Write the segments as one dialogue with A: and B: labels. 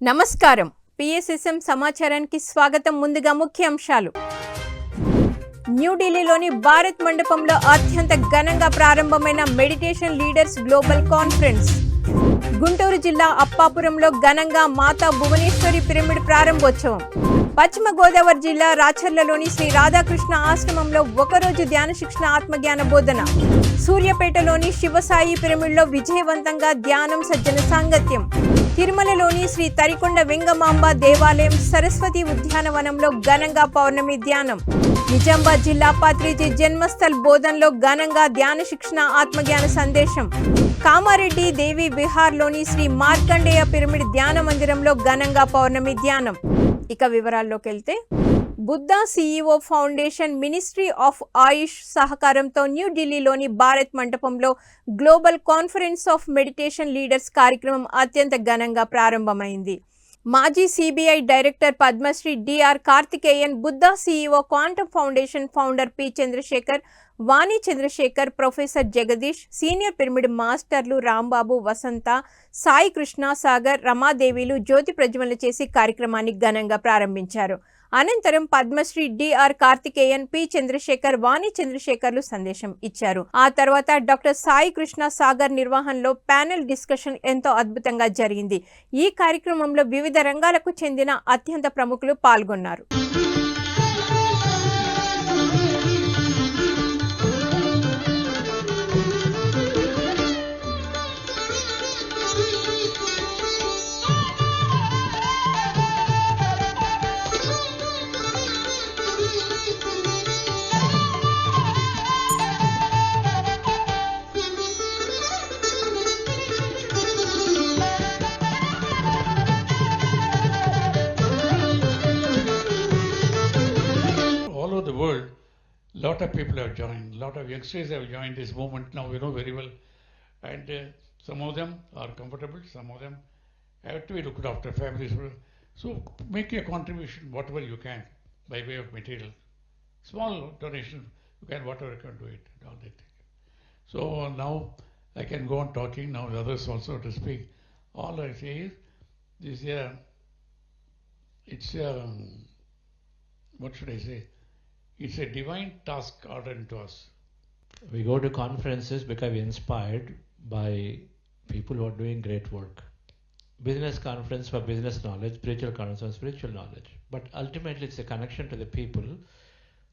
A: నమస్కారం పిఎస్ఎస్ఎం సమాచారానికి స్వాగతం. ముందుగా ముఖ్యాంశాలు. న్యూఢిల్లీలోని భారత్ మండపంలో అత్యంత ఘనంగా ప్రారంభమైన meditation leaders global conference. Guntur జిల్లా అప్పాపురంలో ఘనంగా మాతా భువనేశ్వరి పిరమిడ్ ప్రారంభోత్సవం. పశ్చిమ గోదావరి జిల్లా రాచర్లలోని శ్రీ రాధాకృష్ణ ఆశ్రమంలో ఒకరోజు ధ్యాన శిక్షణ ఆత్మజ్ఞాన బోధన. సూర్యాపేటలోని శివసాయి పిరమిడ్లో విజయవంతంగా ధ్యానం సజ్జన సాంగత్యం. తిరుమలలోని శ్రీ తరికొండ వెంగమాంబ దేవాలయం సరస్వతి ఉద్యానవనంలో ఘనంగా పౌర్ణమి ధ్యానం. నిజామాబాద్ జిల్లా పత్రిజీ జన్మస్థల్ బోధనలో ఘనంగా ధ్యాన శిక్షణ ఆత్మజ్ఞాన సందేశం. కామారెడ్డి దేవి విహార్లోని శ్రీ మార్కండేయ పిరమిడ్ ధ్యాన మందిరంలో ఘనంగా పౌర్ణమి ధ్యానం. ఇక వివరాల్లోకి వెళ్తే, Buddha CEO foundation, ministry of Ayush సహకారంతో న్యూఢిల్లీలోని భారత్ మండపంలో global conference of meditation leaders కార్యక్రమం అత్యంత ఘనంగా ప్రారంభమైంది. మాజీ CBI director Padmashri DR Karthikeyan, Buddha CEO, quantum foundation founder P Chandrashekar, Vani Chandrashekar, professor Jagadish, senior pyramid మాస్టర్లు రాంబాబు, వసంత, సాయి కృష్ణ సాగర్, రమాదేవిలు జ్యోతి ప్రజ్వలన చేసి కార్యక్రమాన్ని ఘనంగా ప్రారంభించారు. అనంతరం పద్మశ్రీ డిఆర్ కార్తికేయన్, పి చంద్రశేఖర్, వాణి చంద్రశేఖర్లు సందేశం ఇచ్చారు. ఆ తర్వాత డాక్టర్ సాయి కృష్ణ సాగర్ నిర్వహణలో ప్యానెల్ డిస్కషన్ ఎంతో అద్భుతంగా జరిగింది. ఈ కార్యక్రమంలో వివిధ రంగాలకు చెందిన అత్యంత ప్రముఖులు పాల్గొన్నారు.
B: The world, lot of people have joined, lot of youngsters have joined this movement now, you know very well, and some of them are comfortable, some of them have to be looked after, families. So make a contribution whatever you can by way of material, small donation you can, whatever you can do it, all that thing. So now I can go on talking now, the others also to speak. All I say is this, it's what should I say, it's a divine task ordered to us.
C: We go to conferences because we're inspired by people who are doing great work. Business conference for business knowledge, spiritual conference for spiritual knowledge. But ultimately it's a connection to the people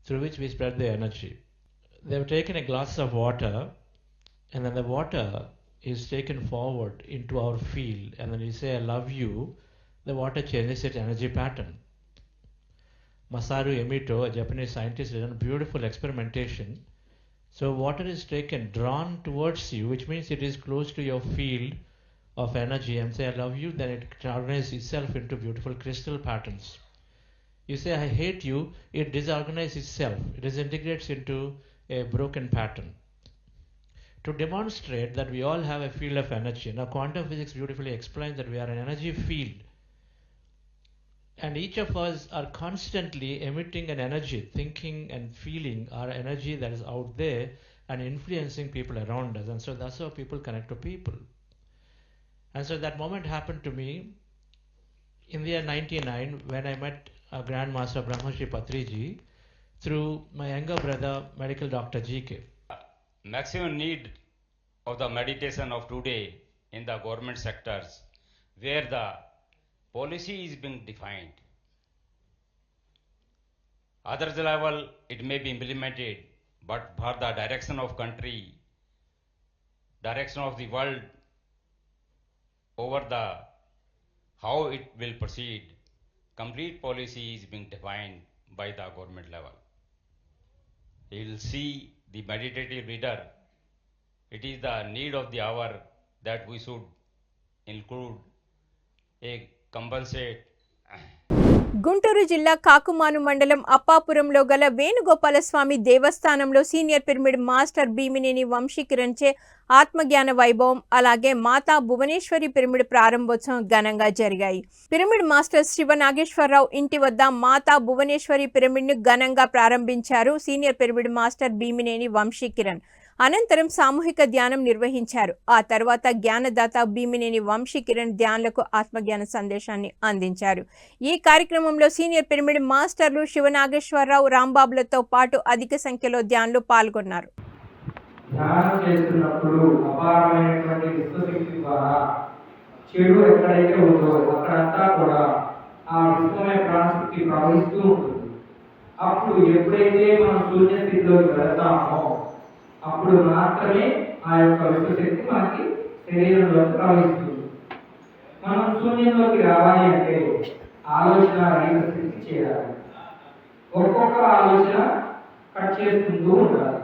C: through which we spread the energy. They've taken a glass of water, and then the water is taken forward into our field, and then you say, I love you, the water changes its energy pattern. Masaru Emoto, a Japanese scientist, did a beautiful experimentation. So water is taken, drawn towards you, which means it is close to your field of energy, and say, I love you, then it organizes itself into beautiful crystal patterns. You say, I hate you, it disorganizes itself. It disintegrates into a broken pattern. To demonstrate that we all have a field of energy. Now quantum physics beautifully explains that we are an energy field. And each of us are constantly emitting an energy, thinking and feeling our energy that is out there and influencing people around us. And so that's how people connect to people. And so that moment happened to me in the year 99 when I met Grandmaster Brahmashri Patriji through my younger brother, medical doctor GK.
D: Maximum need of the meditation of today in the government sectors, where the policy is being defined. Other level it may be implemented, but for the direction of country, direction of the world, over the how it will proceed, complete policy is being defined by the government level. You will see the meditative leader. It is the need of the hour that we should include a compensate.
A: Guntur జిల్లా కాకుమాను మండలం అప్పాపురంలో గల వేణుగోపాలస్వామి దేవస్థానంలో senior pyramid master Bhimineni వంశీకిరణ్చే ఆత్మజ్ఞాన వైభవం, అలాగే మాతా Bhuvaneswari pyramid ప్రారంభోత్సవం ఘనంగా జరిగాయి. పిరమిడ్ మాస్టర్ శివ నాగేశ్వరరావు ఇంటి వద్ద మాతా భువనేశ్వరి పిరమిడ్ను ఘనంగా ప్రారంభించారు senior pyramid master Bhimineni Vamshikiran. అనంతరం సామూహిక ధ్యానం నిర్వహించారు. ఆ తర్వాత జ్ఞానదాత భీమినేని వంశీ కిరణ్ ధ్యానులకు ఆత్మజ్ఞాన సందేశాన్ని అందించారు. ఈ కార్యక్రమంలో సీనియర్ పిరమిడ్ మాస్టర్లు శివనాగేశ్వరరావు, రాంబాబులతో పాటు అధిక సంఖ్యలో ధ్యానులు పాల్గొన్నారు.
E: ధ్యానం చేస్తున్నప్పుడు అపారమైనటువంటి విశ్వశక్తి ద్వారా చెడు ఎక్కడైతే ఉందో అక్కడంతా కూడా ఆ విశ్వమయ ప్రాణశక్తి ప్రవహిస్తూ ఉంటుంది. అప్పుడు ఎప్పుడైతే మనం శూన్య స్థితిలోకి వెళ్తామో అప్పుడు మాత్రమే ఆ యొక్క విశ్వశక్తి మనకి శరీరంలోకి ప్రవహిస్తుంది. మనం శూన్యంలోకి రావాలి అంటే ఆలోచన రహిత స్థితి చేయాలి. ఒక్కొక్క ఆలోచన కట్ చేసుకుంటూ ఉండాలి.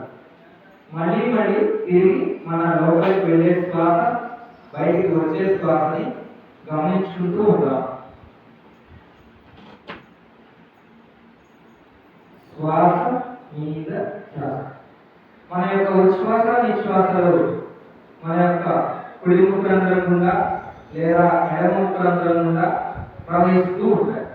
E: మళ్ళీ మళ్ళీ తిరిగి మన లోపలికి వెళ్ళే శ్వాస, బయటికి వచ్చే శ్వాసని గమనించుకుంటూ ఉండాలి. శ్వాస మీద శ్వాస. మన యొక్క ఉచ్ఛ్వాస నిశ్వాసలు మన యొక్క కుడి ముఖరంధ్రం గుండా లేదా ఎడమ ముఖరంధ్రం గుండా ప్రవహిస్తూ ఉంటాయి.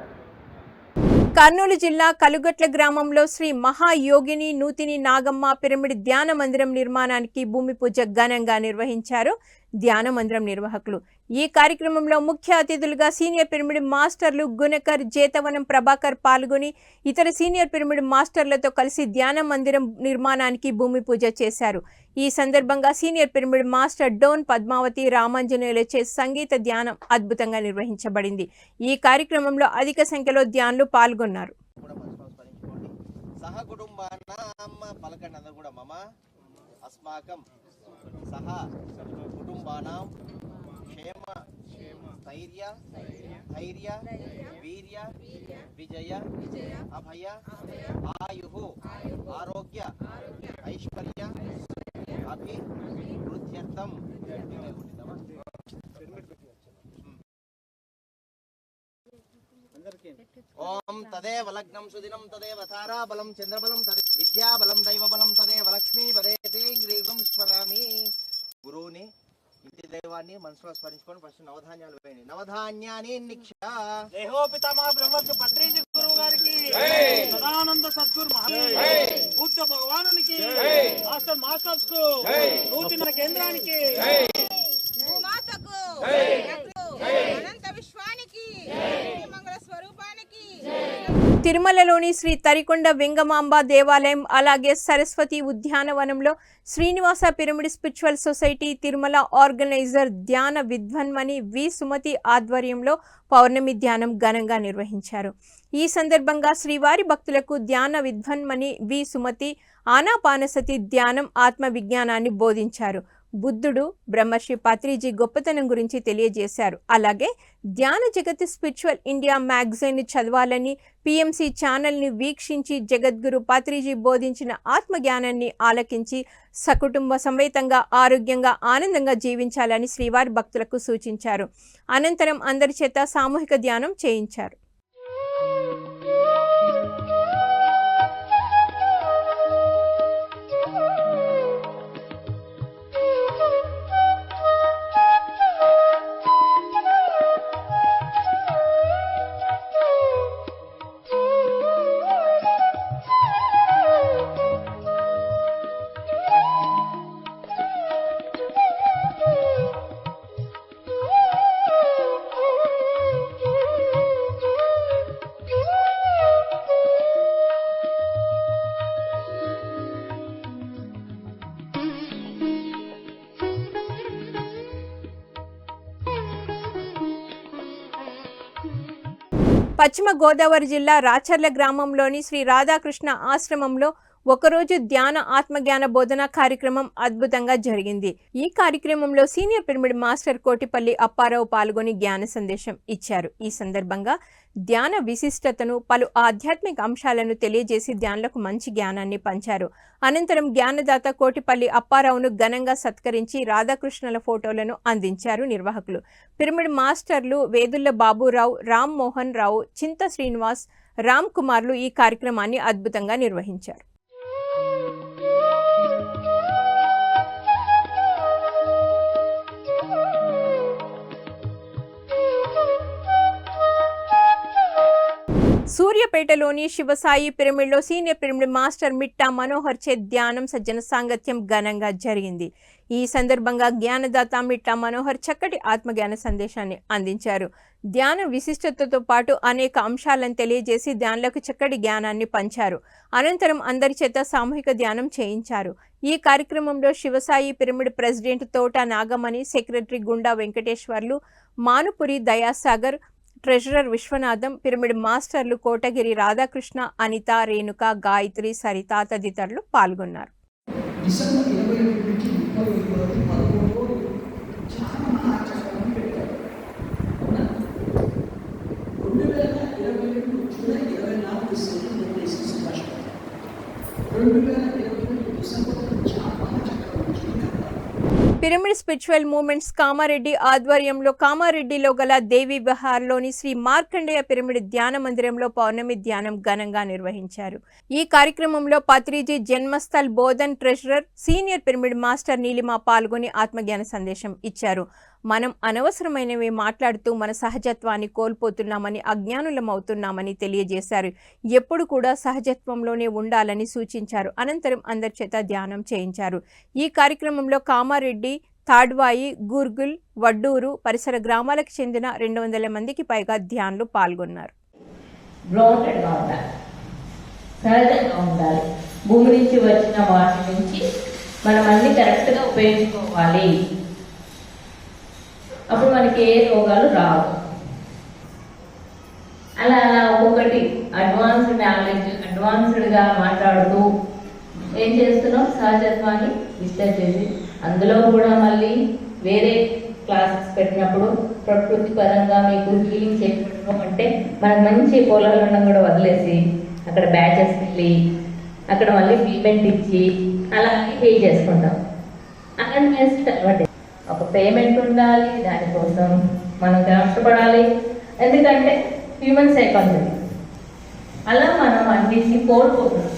A: కర్నూలు జిల్లా కలుగట్ల గ్రామంలో శ్రీ మహాయోగిని నూతిని నాగమ్మ పిరమిడ్ ధ్యాన మందిరం నిర్మాణానికి భూమి పూజ ఘనంగా నిర్వహించారు ధ్యాన మందిరం నిర్వాహకులు. ఈ కార్యక్రమంలో ముఖ్య అతిథులుగా సీనియర్ పిరమిడ్ మాస్టర్లు గుణకర్, జేతవనం ప్రభాకర్ పాల్గొని ఇతర సీనియర్ పిరమిడ్ మాస్టర్లతో కలిసి ధ్యాన మందిరం నిర్మాణానికి భూమి పూజ చేశారు. ఈ సందర్భంగా senior pyramid master Dhone Padmavathi, రామాంజనేయులచే సంగీత ధ్యానం అద్భుతంగా నిర్వహించబడింది. ఈ కార్యక్రమంలో అధిక సంఖ్యలో ధ్యానులు పాల్గొన్నారు.
F: ధైర్య వీర్య విజయ అభయ ఆయు ఆరోగ్య ఐశ్వర్య అభివృద్ధ్యర్థం ఓం తదేవ లగ్నం సుదినం తదేవ తారాబలం చంద్రబలం తదేవ విద్యాబలం దైవబలం తదేవ లక్ష్మీ పదేతే గ్రీవం స్మరామి. గురువుని, ఇంటి దైవాన్ని మనసులో స్మరించుకొని ఫస్ట్ నవధాన్యాలు వేయండి. నవధాన్యాన్ని నిక్షా
G: దేహోపితామహ బ్రహ్మర్షి పత్రిజీ గురువు గారికి, సదానంద సద్గురు బుద్ధ భగవానునికి, మాస్టర్స్ కు, నూతన కేంద్రానికి,
H: భూమాతకు, అనంత విశ్వానికి, మంగళ స్వరూపానికి.
A: తిరుమలలోని శ్రీ తరికొండ వెంగమాంబ దేవాలయం, అలాగే సరస్వతి ఉద్యానవనంలో Srinivasa pyramid spiritual society Tirumala organiser ధ్యాన విద్వన్మణి వి సుమతి ఆధ్వర్యంలో పౌర్ణమి ధ్యానం ఘనంగా నిర్వహించారు. ఈ సందర్భంగా శ్రీవారి భక్తులకు ధ్యాన విద్వన్మణి వి సుమతి ఆనాపానసతి ధ్యానం, ఆత్మ విజ్ఞానాన్ని బోధించారు. బుద్ధుడు, బ్రహ్మర్షి పత్రిజీ గొప్పతనం గురించి తెలియజేశారు. అలాగే ధ్యాన జగత్ స్పిరిచువల్ ఇండియా మ్యాగజైన్ చదవాలని, పిఎంసి ఛానల్ని వీక్షించి జగద్గురు పత్రిజీ బోధించిన ఆత్మజ్ఞానాన్ని ఆలకించి సకుటుంబ సమేతంగా ఆరోగ్యంగా ఆనందంగా జీవించాలని శ్రీవారి భక్తులకు సూచించారు. అనంతరం అందరి చేత సామూహిక ధ్యానం చేయించారు. పశ్చిమ గోదావరి జిల్లా రాచర్ల గ్రామంలోని శ్రీ రాధాకృష్ణ ఆశ్రమంలో ఒకరోజు ధ్యాన ఆత్మజ్ఞాన బోధన కార్యక్రమం అద్భుతంగా జరిగింది. ఈ కార్యక్రమంలో senior pyramid master Kotipalli Apparao పాల్గొని జ్ఞాన సందేశం ఇచ్చారు. ఈ సందర్భంగా ధ్యాన విశిష్టతను, పలు ఆధ్యాత్మిక అంశాలను తెలియజేసి ధ్యానులకు మంచి జ్ఞానాన్ని పంచారు. అనంతరం జ్ఞానదాత కోటిపల్లి అప్పారావును ఘనంగా సత్కరించి రాధాకృష్ణుల ఫోటోలను అందించారు నిర్వాహకులు. పిరమిడ్ మాస్టర్లు వేదుళ్ల బాబురావు, రామ్ మోహన్ రావు, చింత శ్రీనివాస్, రామ్ కుమార్లు ఈ కార్యక్రమాన్ని అద్భుతంగా నిర్వహించారు. సూర్యాపేటలోని శివసాయి పిరమిడ్లో senior pyramid master Mitta Manohar చే ధ్యానం సజ్జన సాంగత్యం ఘనంగా జరిగింది. ఈ సందర్భంగా జ్ఞానదాత మిట్టా మనోహర్ చక్కటి ఆత్మజ్ఞాన సందేశాన్ని అందించారు. ధ్యాన విశిష్టతతో పాటు అనేక అంశాలను తెలియజేసి ధ్యానులకు చక్కటి జ్ఞానాన్ని పంచారు. అనంతరం అందరి చేత సామూహిక ధ్యానం చేయించారు. ఈ కార్యక్రమంలో శివసాయి పిరమిడ్ ప్రెసిడెంట్ తోట నాగమణి, సెక్రటరీ గుండా వెంకటేశ్వర్లు, మానుపురి దయాసాగర్, ట్రెజరర్ విశ్వనాథం, పిరమిడ్ మాస్టర్లు కోటగిరి రాధాకృష్ణ, అనిత, రేణుక, గాయత్రి, సరిత తదితరులు పాల్గొన్నారు.
I: డిసెంబర్ 22 నుంచి 31 వరకు 13 రోజులు చాలా మహాచక్రం పెట్టారు. 2022 జూలై 24 సంవత్సరం 2022 డిసెంబర్ చాలా మహాచక్రం
A: పిరమిడ్ స్పిరిచువల్ మూవ్మెంట్స్ కామారెడ్డి ఆధ్వర్యంలో కామారెడ్డిలో గల దేవి విహార్లోని శ్రీ మార్కండేయ పిరమిడ్ ధ్యాన మందిరంలో పౌర్ణమి ధ్యానం ఘనంగా నిర్వహించారు. ఈ కార్యక్రమంలో పత్రిజీ జన్మస్థల్ Bodhan treasurer senior pyramid master Neelima పాల్గొని ఆత్మజ్ఞాన సందేశం ఇచ్చారు. మనం అనవసరమైనవి మాట్లాడుతూ మన సహజత్వాన్ని కోల్పోతున్నామని, అజ్ఞానులమవుతున్నామని తెలియజేశారు. ఎప్పుడు కూడా సహజత్వంలోనే ఉండాలని సూచించారు. అనంతరం అందరి చేత ధ్యానం చేయించారు. ఈ కార్యక్రమంలో కామారెడ్డి, తాడ్వాయి, గూర్గుల్, వడ్డూరు పరిసర గ్రామాలకు చెందిన 200 మందికి పైగా ధ్యానులు పాల్గొన్నారు.
J: సహజంగా ఉండాలి. భూమి నుంచి వచ్చిన వాటి నుంచి మనం అన్ని కరెక్ట్గా ఉపయోగించుకోవాలి. అప్పుడు మనకి ఏ రోగాలు రావు. అలా ఒక్కొక్కటి అడ్వాన్స్డ్ నాలెడ్జ్, అడ్వాన్స్డ్గా మాట్లాడుతూ ఏం చేస్తున్నాం, సహజత్వాన్ని డిస్టర్బ్ చేసి అందులో కూడా మళ్ళీ వేరే క్లాసెస్ పెట్టినప్పుడు ప్రకృతి పరంగా మీకు హీలింగ్ చేయడం అంటే మనకు మంచి పొలాలను కూడా వదిలేసి అక్కడ బ్యాచెస్ వెళ్ళి అక్కడ మళ్ళీ పేమెంట్ ఇచ్చి అలా పే చేసుకుంటాం. అలాంటి వేస్ట్ అలవాటు. ఒక పేమెంట్ ఉండాలి, దానికోసం మనం కష్టపడాలి. ఎందుకంటే హ్యూమన్ సైకాలజీ అలా మనం అన్నిటిని కోల్పోతున్నాం.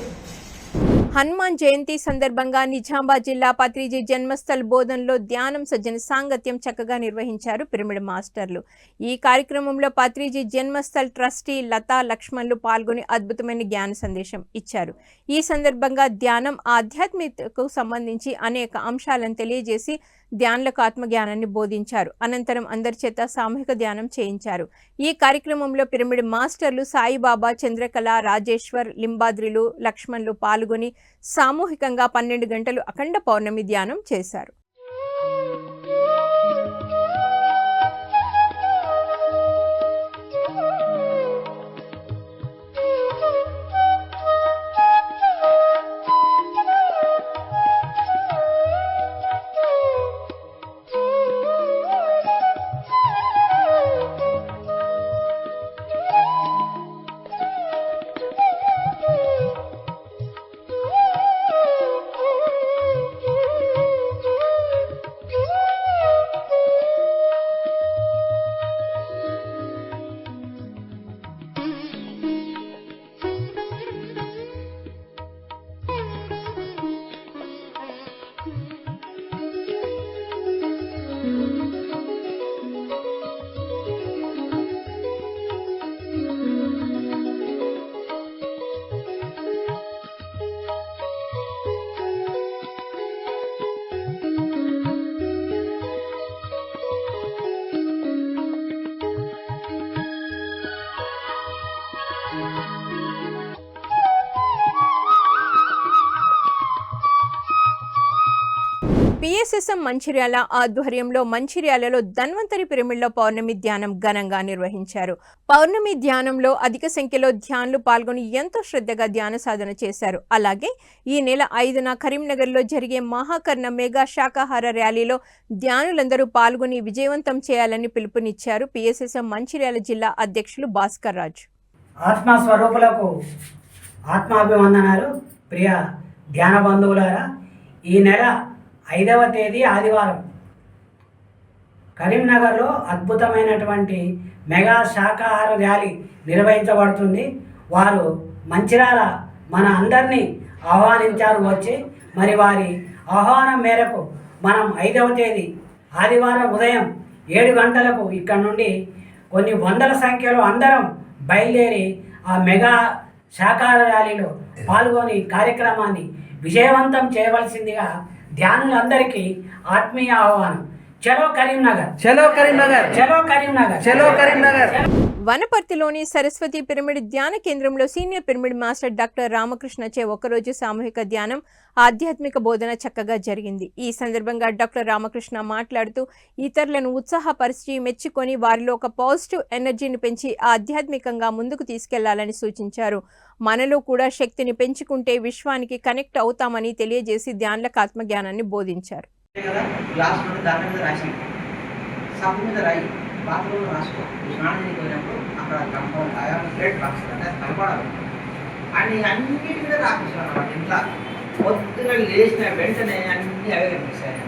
A: హనుమాన్ జయంతి సందర్భంగా నిజామాబాద్ జిల్లా పత్రిజీ జన్మస్థల్ బోధన్లో ధ్యానం సజ్జన సాంగత్యం చక్కగా నిర్వహించారు పిరమిడ్ మాస్టర్లు. ఈ కార్యక్రమంలో పత్రిజీ జన్మస్థల్ ట్రస్టీ లతా లక్ష్మణ్లు పాల్గొని అద్భుతమైన జ్ఞాన సందేశం ఇచ్చారు. ఈ సందర్భంగా ధ్యానం, ఆధ్యాత్మికతకు సంబంధించి అనేక అంశాలను తెలియజేసి ధ్యానులకు ఆత్మజ్ఞానాన్ని బోధించారు. అనంతరం అందరి చేత సామూహిక ధ్యానం చేయించారు. ఈ కార్యక్రమంలో పిరమిడ్ మాస్టర్లు సాయిబాబా, చంద్రకళ, రాజేశ్వర్, లింబాద్రిలు, లక్ష్మణ్లు పాల్గొని సామూహికంగా 12 గంటలు అఖండ పౌర్ణమి ధ్యానం చేశారు. పిఎస్ఎస్ఎం మంచిర్యాల ఆధ్వర్యంలో మంచిర్యాలలో ధన్వంతరి పిరమిడ్లో పౌర్ణమి ధ్యానం ఘనంగా నిర్వహించారు. పౌర్ణమి ధ్యానంలో అధిక సంఖ్యలో ధ్యానులు పాల్గొని ఎంతో శ్రద్ధగా ధ్యాన సాధన చేశారు. అలాగే ఈ నెల 5న కరీంనగర్లో జరిగే మహాకర్ణ మెగా శాకాహార ర్యాలీలో ధ్యానులందరూ పాల్గొని విజయవంతం చేయాలని పిలుపునిచ్చారు పిఎస్ఎస్ఎం మంచిర్యాల జిల్లా అధ్యక్షులు భాస్కర్ రాజు.
K: ఆత్మస్వరూపులకు ఆత్మాభివందనాలు. ప్రియ ధ్యాన బంధువులారా, ఈ నెల 5వ తేదీ ఆదివారం కరీంనగర్లో అద్భుతమైనటువంటి మెగా శాకాహార ర్యాలీ నిర్వహించబడుతుంది. వారు మంచిర్యాల మన అందరినీ ఆహ్వానించారు వచ్చి. మరి వారి ఆహ్వానం మేరకు మనం 5వ తేదీ ఆదివారం ఉదయం 7 గంటలకు ఇక్కడ నుండి కొన్ని వందల సంఖ్యలో అందరం బయలుదేరి ఆ మెగా శాకాహార ర్యాలీలో పాల్గొని కార్యక్రమాన్ని విజయవంతం చేయవలసిందిగా ధ్యానులందరికీ ఆత్మీయ ఆహ్వానం. చలో కరీంనగర్, చలో కరీంనగర్, చలో కరీంనగర్, చలో కరీంనగర్.
A: వనపర్తిలోని సరస్వతి పిరమిడ్ ధ్యాన కేంద్రంలో సీనియర్ పిరమిడ్ మాస్టర్ డాక్టర్ రామకృష్ణచే ఒకరోజు సామూహిక ధ్యానం, ఆధ్యాత్మిక బోధన చక్కగా జరిగింది. ఈ సందర్భంగా డాక్టర్ రామకృష్ణ మాట్లాడుతూ ఇతరులను ఉత్సాహపరిచి మెచ్చుకొని వారిలో ఒక పాజిటివ్ ఎనర్జీని పెంచి ఆధ్యాత్మికంగా ముందుకు తీసుకెళ్లాలని సూచించారు. మనలో కూడా శక్తిని పెంచుకుంటే విశ్వానికి కనెక్ట్ అవుతామని తెలియజేసి ధ్యానులకు ఆత్మజ్ఞానాన్ని బోధించారు.
F: గ్లాస్ నుండి దాని మీద రాసి సబ్బు మీద రాయి బాత్రూంలో రాసుకో. స్నానం పోయినప్పుడు అక్కడ కంపౌండ్ గ్రేట్ బాక్స్ అంటే కనపడాలి అని అన్నిటి మీద రాపిస్తాను అన్నమాట. ఇంట్లో పొద్దున లేచిన వెంటనే అన్నీ అవే కనిపిస్తాయి.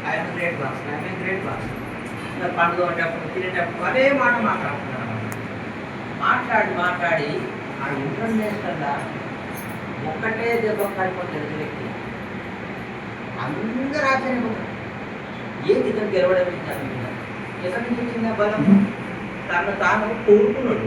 F: ఆయన గ్రేట్ బాక్స్, ఆయన గ్రేట్ బాక్స్. పండుగ ఉండేటప్పుడు తినేటప్పుడు అదే మాట మాట్లాడుతున్నాను. మాట్లాడి ఆ ఇంటర్నేషనల్గా ఒక్కటే దెబ్బ పడిపోతుంది వ్యక్తి. అందరూ ఆశ్చర్యపోతారు. ఏది ఇతను గెలవడం ఎక్కడి నుంచి వచ్చిందా బలం? తాను కోరుకున్నాడు.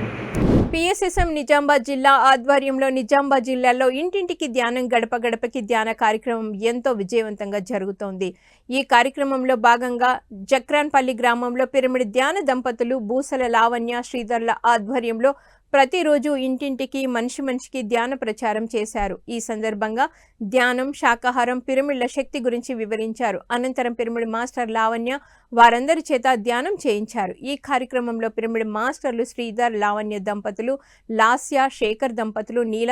A: పిఎస్ఎస్ఎం నిజామాబాద్ జిల్లా ఆధ్వర్యంలో నిజామాబాద్ జిల్లాలో ఇంటింటికి ధ్యానం, గడప గడపకి ధ్యాన కార్యక్రమం ఎంతో విజయవంతంగా జరుగుతోంది. ఈ కార్యక్రమంలో భాగంగా జక్రాన్పల్లి గ్రామంలో పిరమిడ్ ధ్యాన దంపతులు బూసల లావణ్య, శ్రీధర్ల ఆధ్వర్యంలో ప్రతిరోజు ఇంటింటికి మనిషికి ధ్యాన ప్రచారం చేశారు. ఈ సందర్భంగా ధ్యానం, శాకాహారం, పిరమిడ్ల శక్తి గురించి వివరించారు. అనంతరం పిరమిడ్ మాస్టర్ లావణ్య వారందరి చేత ధ్యానం చేయించారు. ఈ కార్యక్రమంలో పిరమిడ్ మాస్టర్లు శ్రీధర్, లావణ్య దంపతులు, లాస్య, శేఖర్ దంపతులు, నీల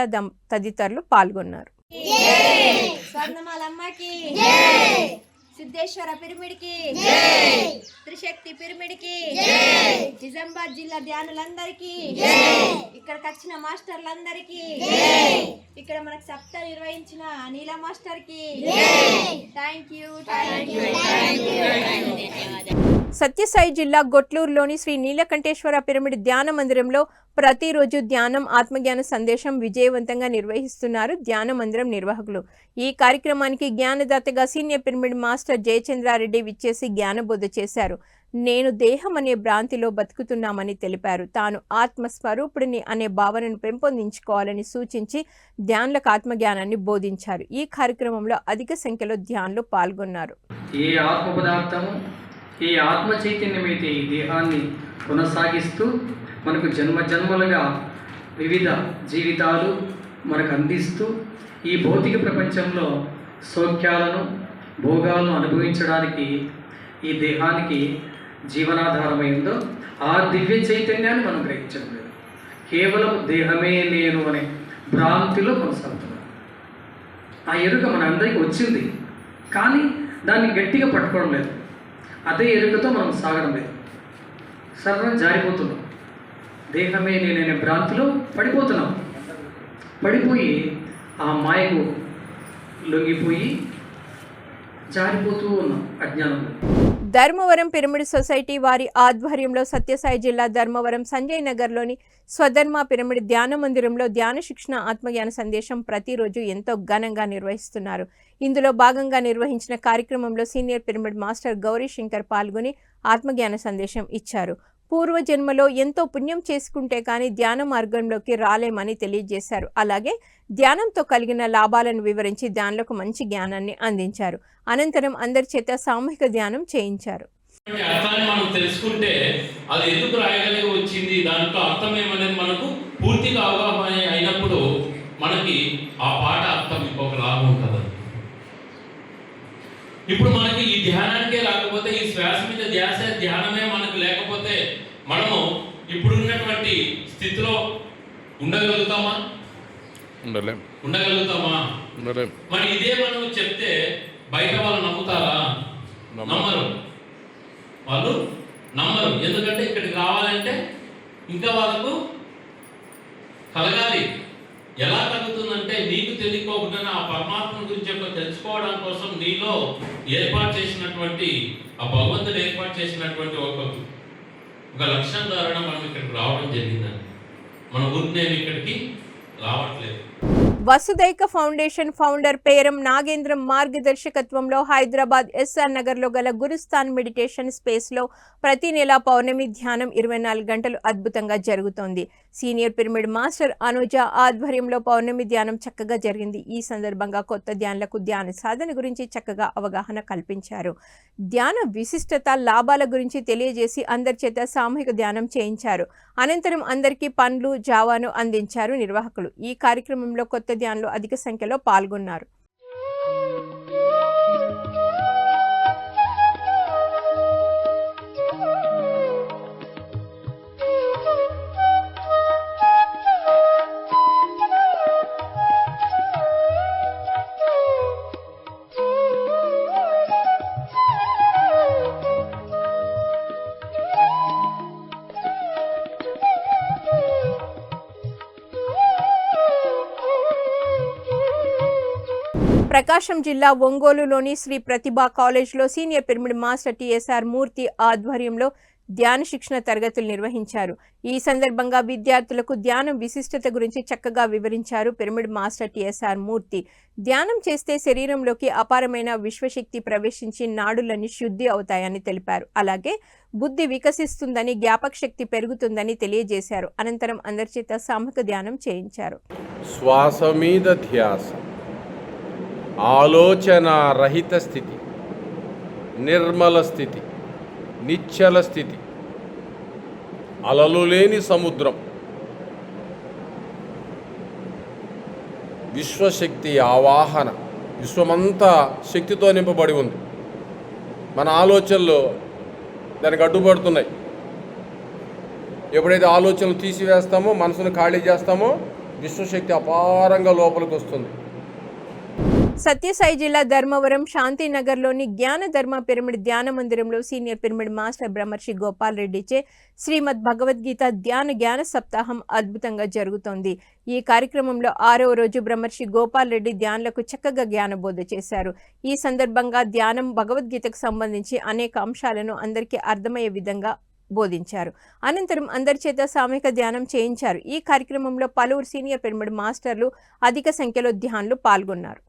A: తదితరులు పాల్గొన్నారు.
L: సిద్ధేశ్వర పిరమిడ్ కి, త్రిశక్తి పిరమిడ్ కి, నిజామాబాద్ జిల్లా ధ్యానులందరికీ, ఇక్కడికి వచ్చిన మాస్టర్లందరికీ, ఇక్కడ మనకు సప్త నిర్వహించిన నీల మాస్టర్ కి థ్యాంక్ యూ.
A: సత్యసాయి జిల్లా గొట్లూరులోని శ్రీ నీలకంఠేశ్వర పిరమిడ్ ధ్యాన మందిరంలో ప్రతిరోజు ధ్యానం, ఆత్మజ్ఞాన సందేశం విజయవంతంగా నిర్వహిస్తున్నారు ధ్యాన మందిరం నిర్వాహకులు. ఈ కార్యక్రమానికి జ్ఞానదాతగా సీనియర్ పిరమిడ్ మాస్టర్ జయచంద్రారెడ్డి విచ్చేసి జ్ఞానబోధ చేశారు. నేను దేహం అనే భ్రాంతిలో బతుకుతున్నామని తెలిపారు. తాను ఆత్మస్వరూపుడిని అనే భావనను పెంపొందించుకోవాలని సూచించి ధ్యానులకు ఆత్మజ్ఞానాన్ని బోధించారు. ఈ కార్యక్రమంలో అధిక సంఖ్యలో ధ్యానులు పాల్గొన్నారు.
M: ఏ ఆత్మ పదార్థము, ఏ ఆత్మ చైతన్యమైతే ఈ దేహాన్ని కొనసాగిస్తూ మనకు జన్మలుగా వివిధ జీవితాలు మనకు అందిస్తూ ఈ భౌతిక ప్రపంచంలో సౌఖ్యాలను, భోగాలను అనుభవించడానికి ఈ దేహానికి జీవనాధారమైందో ఆ దివ్య చైతన్యాన్ని మనం గ్రహించడం లేదు. కేవలం దేహమే నేను అనే భ్రాంతిలో కొనసాగుతున్నాం. ఆ ఎరుక మనందరికీ వచ్చింది, కానీ దాన్ని గట్టిగా పట్టుకోవడం లేదు. అదే ఎరుకతో మనం సాగడం లేదు. సర్వం జారిపోతున్నాం. దేహమే నేననే భ్రాంతిలో పడిపోతున్నాం. పడిపోయి ఆ మాయకు లొంగిపోయి జారిపోతూ ఉన్నాం అజ్ఞానంలో.
A: ధర్మవరం పిరమిడ్ సొసైటీ వారి ఆధ్వర్యంలో సత్యసాయి జిల్లా ధర్మవరం సంజయ్ నగర్లోని స్వధర్మ పిరమిడ్ ధ్యాన మందిరంలో ధ్యాన శిక్షణ, ఆత్మజ్ఞాన సందేశం ప్రతిరోజు ఎంతో ఘనంగా నిర్వహిస్తున్నారు. ఇందులో భాగంగా నిర్వహించిన కార్యక్రమంలో senior pyramid master Gauri Shankar పాల్గొని ఆత్మజ్ఞాన సందేశం ఇచ్చారు. పూర్వజన్మలో ఎంతో పుణ్యం చేసుకుంటే కానీ ధ్యాన మార్గంలోకి రాలేమని తెలియజేశారు. అలాగే ధ్యానంతో కలిగిన లాభాలను వివరించి ధ్యానులకు మంచి జ్ఞానాన్ని అందించారు. అనంతరం అందరి చేత సామూహిక ధ్యానం చేయించారు.
N: అర్థాన్ని మనం తెలుసుకుంటే అది ఎందుకు రాయగలిగి వచ్చింది, దాంట్లో అర్థం ఏమనేది మనకు పూర్తిగా అవగాహన అయినప్పుడు మనకి ఆ పాట అర్థం ఇంకొక లాభం ఉంటుంది. ఇప్పుడు మనకి ఈ ధ్యానానికే రాకపోతే, ఈ శ్వాస మీద ధ్యానమే మనకు లేకపోతే మనము ఇప్పుడున్నటువంటి స్థితిలో ఉండగలుగుతామా? ఉండగలుగుతామా? మరి ఇదే మనం చెప్తే బయట వాళ్ళు నమ్ముతారా? నమ్మరు. వాళ్ళు నమ్మరు. ఎందుకంటే ఇక్కడికి రావాలంటే ఇంకా వాళ్ళకు కలగాలి. ఎలా కలుగుతుందంటే నీకు తెలియకోకుండా ఆ పరమాత్మ గురించి తెలుసుకోవడం కోసం నీలో ఏర్పాటు చేసినటువంటి ఆ భగవంతుడు ఏర్పాటు చేసినటువంటి ఒక లక్ష్యం ద్వారా మనం ఇక్కడికి రావడం జరిగిందండి. మన ఊరిని ఇక్కడికి రావట్లేదు.
A: వసుదైక ఫౌండేషన్ ఫౌండర్ పేరం నాగేంద్రం మార్గదర్శకత్వంలో హైదరాబాద్ ఎస్ఆర్ నగర్లో గల గురుస్థాన్ మెడిటేషన్ స్పేస్లో ప్రతి నెల పౌర్ణమి ధ్యానం 24 గంటలు అద్భుతంగా జరుగుతోంది. సీనియర్ పిరమిడ్ మాస్టర్ అనుజ ఆధ్వర్యంలో పౌర్ణమి ధ్యానం చక్కగా జరిగింది. ఈ సందర్భంగా కొత్త ధ్యానులకు ధ్యాన సాధన గురించి చక్కగా అవగాహన కల్పించారు. ధ్యాన విశిష్టత, లాభాల గురించి తెలియజేసి అందరి చేత సామూహిక ధ్యానం చేయించారు. అనంతరం అందరికీ పండ్లు, జావాను అందించారు నిర్వాహకులు. ఈ కార్యక్రమంలో కొత్త ధ్యానులు అధిక సంఖ్యలో పాల్గొన్నారు. ప్రకాశం జిల్లా ఒంగోలులోని శ్రీ ప్రతిభా కాలేజ్లో సీనియర్ పిరమిడ్ మాస్టర్ టిఎస్ఆర్ మూర్తి ఆధ్వర్యంలో ధ్యాన శిక్షణ తరగతులు నిర్వహించారు. ఈ సందర్భంగా విద్యార్థులకు ధ్యానం విశిష్టత గురించి చక్కగా వివరించారు పిరమిడ్ మాస్టర్ టిఎస్ఆర్ మూర్తి. ధ్యానం చేస్తే శరీరంలోకి అపారమైన విశ్వశక్తి ప్రవేశించి నాడులన్నీ శుద్ధి అవుతాయని తెలిపారు. అలాగే బుద్ధి వికసిస్తుందని, జ్ఞాపక శక్తి పెరుగుతుందని తెలియజేశారు. అనంతరం అందరి చేత సామూహిక ధ్యానం చేయించారు.
O: శ్వాస మీద ధ్యాస, ఆలోచన రహిత స్థితి, నిర్మల స్థితి, నిశ్చల స్థితి, అలలు లేని సముద్రం, విశ్వశక్తి ఆవాహన. విశ్వమంతా శక్తితో నింపబడి ఉంది. మన ఆలోచనలు దానికి అడ్డుపడుతున్నాయి. ఎప్పుడైతే ఆలోచనలు తీసివేస్తామో, మనసును ఖాళీ చేస్తామో, విశ్వశక్తి అపారంగా లోపలికి వస్తుంది.
A: సత్యసాయి జిల్లా ధర్మవరం శాంతినగర్లోని జ్ఞాన ధర్మ పిరమిడ్ ధ్యాన మందిరంలో సీనియర్ పిరమిడ్ మాస్టర్ బ్రహ్మర్షి గోపాల్ రెడ్డిచే శ్రీమద్ భగవద్గీత జ్ఞాన సప్తాహం అద్భుతంగా జరుగుతోంది. ఈ కార్యక్రమంలో 6వ రోజు బ్రహ్మర్షి గోపాల్ రెడ్డి ధ్యానులకు చక్కగా జ్ఞానబోధ చేశారు. ఈ సందర్భంగా ధ్యానం, భగవద్గీతకు సంబంధించి అనేక అంశాలను అందరికీ అర్థమయ్యే విధంగా బోధించారు. అనంతరం అందరి చేత సామూహిక ధ్యానం చేయించారు. ఈ కార్యక్రమంలో పలువురు సీనియర్ పిరమిడ్ మాస్టర్లు, అధిక సంఖ్యలో ధ్యానులు పాల్గొన్నారు.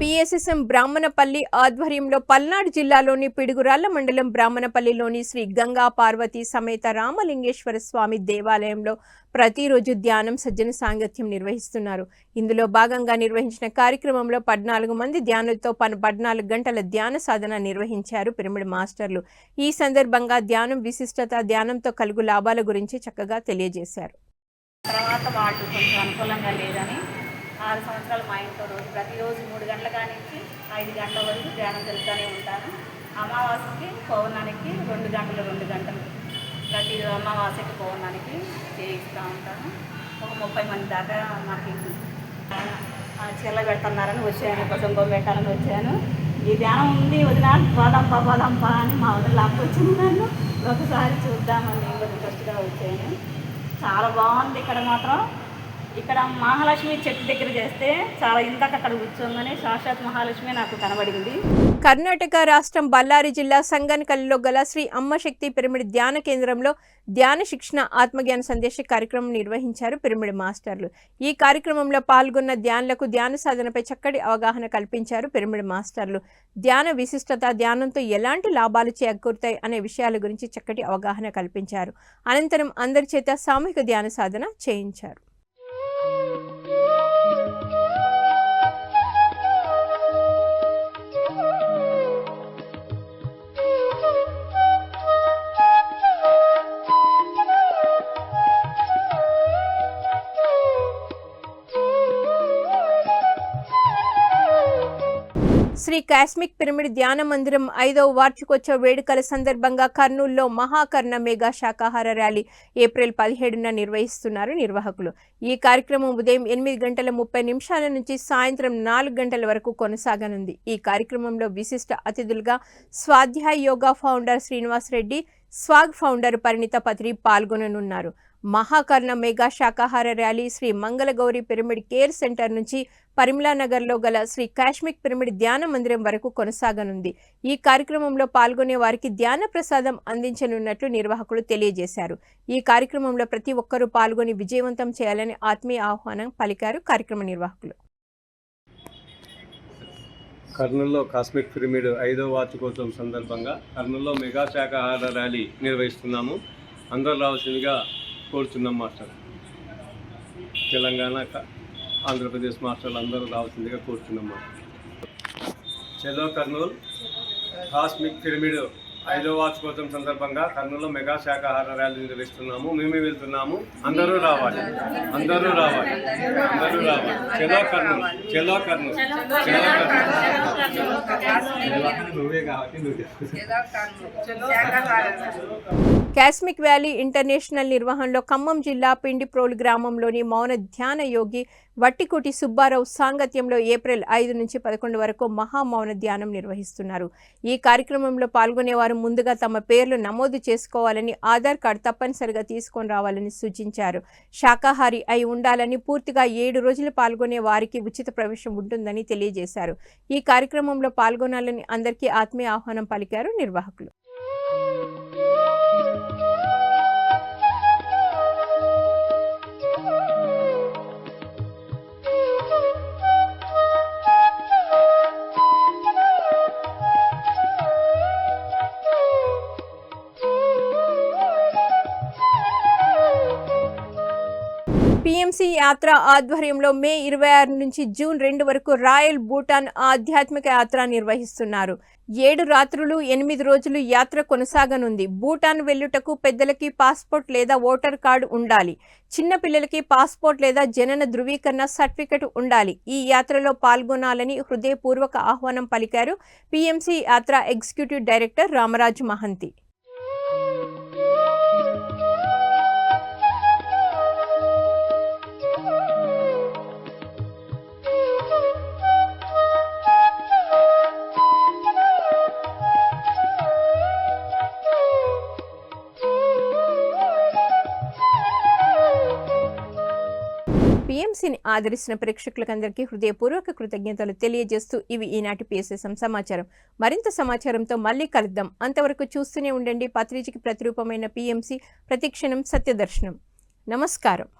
A: పిఎస్ఎస్ఎం బ్రాహ్మణపల్లి ఆధ్వర్యంలో పల్నాడు జిల్లాలోని పిడుగురాళ్ల మండలం బ్రాహ్మణపల్లిలోని శ్రీ గంగా పార్వతి సమేత రామలింగేశ్వర స్వామి దేవాలయంలో ప్రతిరోజు ధ్యానం, సజ్జన సాంగత్యం నిర్వహిస్తున్నారు. ఇందులో భాగంగా నిర్వహించిన కార్యక్రమంలో 14 మంది ధ్యానులతో 14 గంటల ధ్యాన సాధన నిర్వహించారు పిరమిడ్ మాస్టర్లు. ఈ సందర్భంగా ధ్యానం విశిష్టత, ధ్యానంతో కలుగు లాభాల గురించి చక్కగా తెలియజేశారు.
P: తర్వాత వాళ్ళు కొంచెం అనుకూలంగా లేదని 6 సంవత్సరాలు మా ఇంట్లో ప్రతిరోజు 3 గంటల నుంచి 5 గంటల వరకు ధ్యానం జరుగుతూనే ఉంటాను. అమావాస్యకి, పౌర్ణానికి 2 గంటలు ప్రతి అమావాస్యకి, పౌర్ణానికి చేయిస్తూ ఉంటాను. ఒక 30 మంది దాకా నాకు చీల పెడుతున్నారని వచ్చాను, కుటుంబం పెట్టాలని వచ్చాను. ఈ ధ్యానం ఉంది వదిన, పోదాంపా అని మా వదిన లాక్కొచ్చింది. నన్ను ఒకసారి చూద్దామని నేను ఇంట్రెస్ట్గా వచ్చాను. చాలా బాగుంది. ఇక్కడ మాత్రం ఇక్కడ మహాలక్ష్మి చెట్టు దగ్గర చేస్తే చాలా ఇందాక అక్కడ కూర్చోగానే సాక్షాత్ మహాలక్ష్మి నాకు కనబడింది.
A: కర్ణాటక రాష్ట్రం బళ్ళారి జిల్లా సంగనకల్లిలో గల శ్రీ అమ్మశక్తి పిరమిడ్ ధ్యాన కేంద్రంలో ధ్యాన శిక్షణ, ఆత్మజ్ఞాన సందేశ కార్యక్రమం నిర్వహించారు పిరమిడ్ మాస్టర్లు. ఈ కార్యక్రమంలో పాల్గొన్న ధ్యానులకు ధ్యాన సాధనపై చక్కటి అవగాహన కల్పించారు పిరమిడ్ మాస్టర్లు. ధ్యాన విశిష్టత, ధ్యానంతో ఎలాంటి లాభాలు చేకూరుతాయి అనే విషయాల గురించి చక్కటి అవగాహన కల్పించారు. అనంతరం అందరి చేత సామూహిక ధ్యాన సాధన చేయించారు. శ్రీ కాస్మిక్ పిరమిడ్ ధ్యాన మందిరం 5వ వార్షికోత్సవ వేడుకల సందర్భంగా కర్నూలులో మహాకర్ణ మెగా శాకాహార ర్యాలీ ఏప్రిల్ 17న నిర్వహిస్తున్నారు నిర్వాహకులు. ఈ కార్యక్రమం ఉదయం 8:30 నుంచి సాయంత్రం 4 గంటల వరకు కొనసాగనుంది. ఈ కార్యక్రమంలో విశిష్ట అతిథులుగా Swadhyaya yoga founder Srinivas Reddy, swag founder Parinitha Patri పాల్గొననున్నారు. మహాకర్ణ మెగా శాకాహార rally Shri Mangalagowri pyramid care centre నుంచి పరిమళానగర్లో గల శ్రీ కాశ్మిక్ పిరమిడ్ ధ్యాన మందిరం వరకు కొనసాగనుంది. ఈ కార్యక్రమంలో పాల్గొనే వారికి ధ్యాన ప్రసాదం అందించనున్నట్లు నిర్వాహకులు తెలియజేశారు. ఈ కార్యక్రమంలో ప్రతి ఒక్కరూ పాల్గొని విజయవంతం చేయాలని ఆత్మీయ ఆహ్వానం పలికారు కార్యక్రమ నిర్వాహకులు.
Q: కర్నూలులో కాస్మిక్ పిరమిడ్ 5వ వార్షికోత్సవం సందర్భంగా కర్నూలులో మెగా శాకాహార ర్యాలీ నిర్వహిస్తున్నాము. అందరూ రావాల్సిందిగా కోరుచున్నాం మాస్టర్. తెలంగాణ, ఆంధ్రప్రదేశ్ మాస్టర్లు అందరూ రావాల్సిందిగా కోరుచున్నాం మాస్టర్. చలో కర్నూలు కాస్మిక్ పిరమిడ్ 5వ వార్షికోత్సవం సందర్భంగా కర్నూలులో మెగా శాకాహార ర్యాలీ నిర్వహిస్తున్నాము. మేమే వెళ్తున్నాము. అందరూ రావాలి, అందరూ రావాలి, అందరూ రావాలి. చలో కర్నూలు, చలో కర్నూలు, చలో
A: కాస్మిక్ వ్యాలీ ఇంటర్నేషనల్ నిర్వహణలో ఖమ్మం జిల్లా పిండిప్రోలు గ్రామంలోని మౌన ధ్యాన యోగి వట్టికోటి సుబ్బారావు సాంగత్యంలో ఏప్రిల్ 5 నుంచి 11 వరకు మహామౌన ధ్యానం నిర్వహిస్తున్నారు. ఈ కార్యక్రమంలో పాల్గొనేవారు ముందుగా తమ పేర్లు నమోదు చేసుకోవాలని, ఆధార్ కార్డు తప్పనిసరిగా తీసుకొని రావాలని సూచించారు. శాకాహారి అయి ఉండాలని, పూర్తిగా 7 రోజులు పాల్గొనే వారికి ఉచిత ప్రవేశం ఉంటుందని తెలియజేశారు. ఈ కార్యక్రమంలో పాల్గొనాలని అందరికీ ఆత్మీయ ఆహ్వానం పలికారు నిర్వాహకులు. PMC యాత్ర ఆధ్వర్యంలో మే 26 నుంచి జూన్ 2 వరకు రాయల్ భూటాన్ ఆధ్యాత్మిక యాత్ర నిర్వహిస్తున్నారు. 7 రాత్రులు 8 రోజులు యాత్ర కొనసాగనుంది. భూటాన్ వెళ్లుటకు పెద్దలకి పాస్పోర్ట్ లేదా ఓటర్ కార్డు ఉండాలి. చిన్న పిల్లలకి పాస్పోర్ట్ లేదా జనన ధృవీకరణ సర్టిఫికెట్ ఉండాలి. ఈ యాత్రలో పాల్గొనాలని హృదయపూర్వక ఆహ్వానం పలికారు PMC యాత్ర ఎగ్జిక్యూటివ్ డైరెక్టర్ రామరాజు మహంతి. PMCని ఆదరిస్తున్న ప్రేక్షకులందరికీ హృదయపూర్వక కృతజ్ఞతలు తెలియజేస్తూ ఇవి ఈనాటి PSSM సమాచారం. మరింత సమాచారంతో మళ్ళీ కలుద్దాం. అంతవరకు చూస్తూనే ఉండండి పత్రికకి ప్రతిరూపమైన PMC, ప్రతిక్షణం సత్యదర్శనం. నమస్కారం.